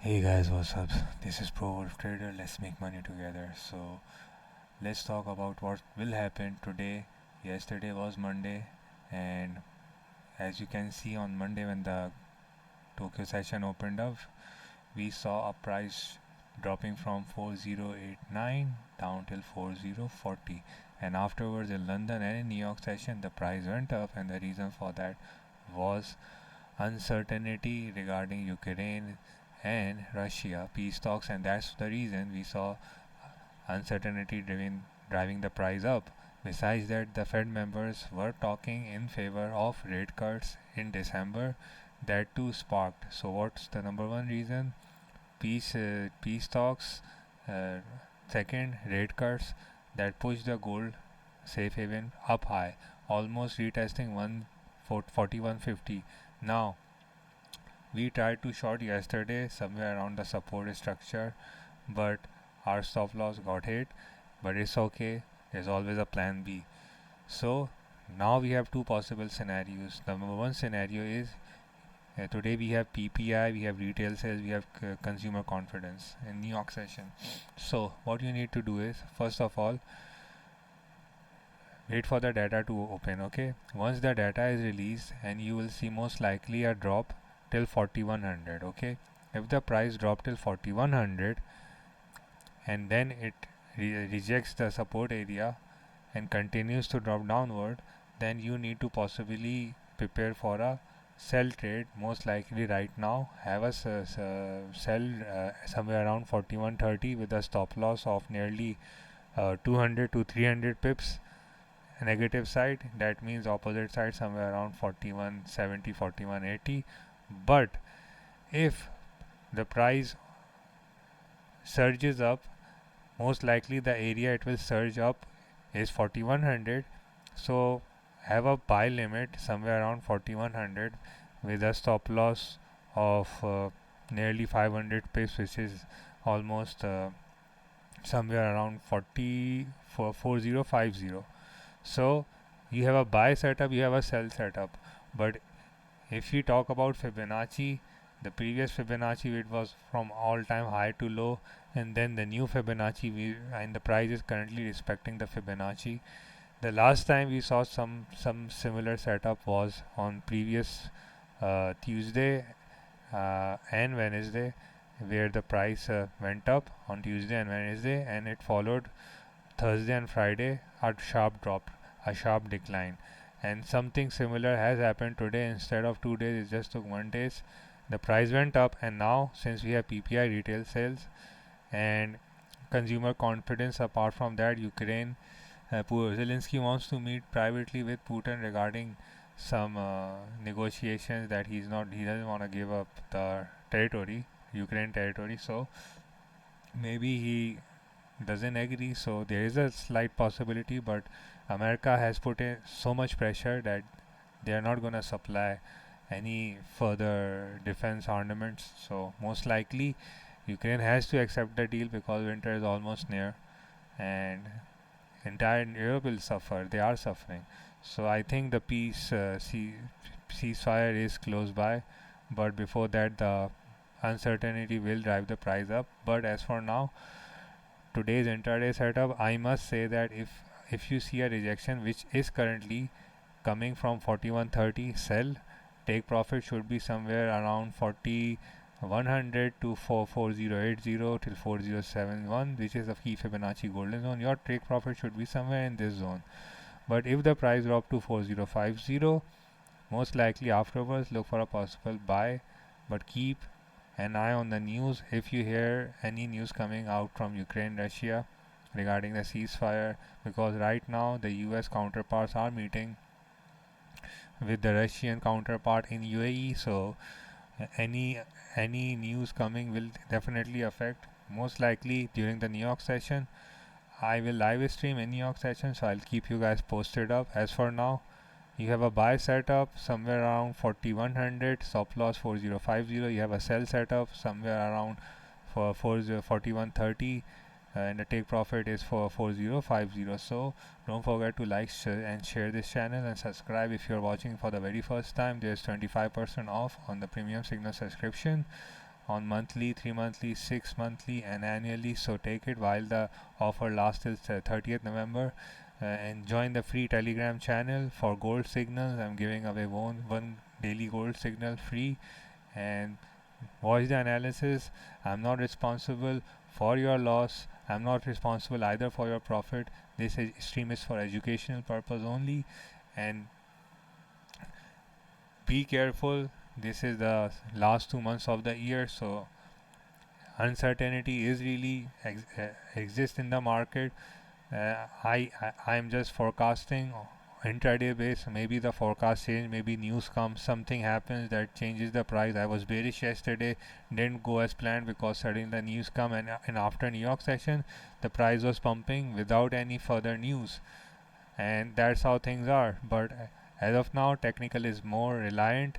Hey guys, what's up? This is Pro Wolf Trader. Let's make money together. So, let's talk about what will happen today. Yesterday was Monday, and as you can see on Monday, when the Tokyo session opened up, we saw a price dropping from 4089 down till 4040, and afterwards in London and in New York session, the price went up, and the reason for that was uncertainty regarding Ukraine and Russia peace talks, and that's the reason we saw uncertainty driving the price up. Besides that, the Fed members were talking in favor of rate cuts in December. That too sparked. So, what's the number one reason? Peace talks. Uh, Second, rate cuts that pushed the gold safe haven up high, almost retesting 4150. Now, we tried to short yesterday somewhere around the support structure, but our stop loss got hit. But it's okay, there's always a plan B. So now we have two possible scenarios. The number one scenario is today we have PPI, we have retail sales, we have consumer confidence in New York session. So what you need to do is, first of all, wait for the data to open. Okay, once the data is released, and you will see most likely a drop till 4100. Okay, if the price drop till 4100 and then it rejects the support area and continues to drop downward, then you need to possibly prepare for a sell trade. Most likely right now have a sell somewhere around 4130 with a stop loss of nearly 200 to 300 pips negative side. That means opposite side somewhere around 4170, 4180. But if the price surges up, most likely the area it will surge up is 4100. So have a buy limit somewhere around 4100 with a stop loss of nearly 500 pips, which is almost somewhere around 4050. So you have a buy setup, you have a sell setup. But if we talk about Fibonacci, the previous Fibonacci it was from all-time high to low, and then the new Fibonacci and the price is currently respecting the Fibonacci. The last time we saw some similar setup was on previous Tuesday and Wednesday, where the price went up on Tuesday and Wednesday, and it followed Thursday and Friday a sharp drop, a sharp decline. And something similar has happened today. Instead of 2 days, it just took 1 day. The price went up, and now since we have PPI retail sales and consumer confidence, apart from that, Ukraine, Zelensky wants to meet privately with Putin regarding some negotiations that he doesn't want to give up the territory, Ukraine territory. So maybe he doesn't agree. So there is a slight possibility, but America has put in so much pressure that they are not going to supply any further defense ornaments. So most likely Ukraine has to accept the deal because winter is almost near, and entire Europe will suffer. They are suffering. So I think the ceasefire is close by, but before that the uncertainty will drive the price up. But as for now, today's intraday setup, I must say that if you see a rejection which is currently coming from 4130, sell. Take profit should be somewhere around 4100 to 4080 till 4071, which is the key Fibonacci golden zone. Your take profit should be somewhere in this zone. But if the price drop to 4050, most likely afterwards look for a possible buy, but keep an eye on the news. If you hear any news coming out from Ukraine, Russia regarding the ceasefire, because right now the US counterparts are meeting with the Russian counterpart in UAE. So any news coming will definitely affect. Most likely during the New York session, I will live stream in New York session, so I'll keep you guys posted up. As for now, you have a buy setup somewhere around 4100, stop loss 4050. You have a sell setup somewhere around for 4130, and the take profit is for 4050. So don't forget to like and share this channel, and subscribe if you're watching for the very first time. There's 25% off on the premium signal subscription. on monthly, 3 monthly, 6 monthly, and annually. So take it while the offer lasts till 30th November. And join the free Telegram channel for gold signals. I'm giving away one daily gold signal free, and watch the analysis. I'm not responsible for your loss. I'm not responsible either for your profit. This stream is for educational purpose only, and be careful. This is the last 2 months of the year, so uncertainty is really exists in the market. I'm just forecasting intraday base. Maybe the forecast change, maybe news comes, something happens that changes the price. I was bearish yesterday, didn't go as planned because suddenly the news come, and after New York session the price was pumping without any further news, and that's how things are. But as of now, technical is more reliant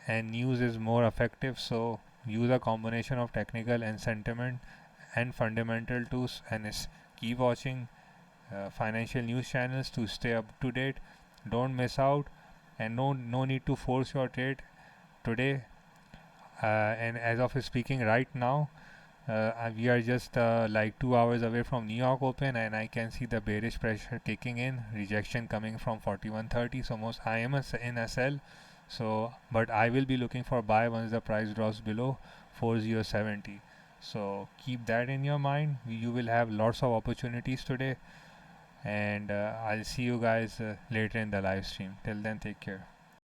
and news is more effective, so use a combination of technical and sentiment and fundamental tools, and keep watching financial news channels to stay up to date. Don't miss out, and no need to force your trade today. And as of speaking right now, we are just like 2 hours away from New York Open, and I can see the bearish pressure kicking in, rejection coming from 4130. So most I am in a sell. So, but I will be looking for buy once the price drops below 4070. So keep that in your mind. You will have lots of opportunities today, and I'll see you guys later in the live stream. Till then, take care.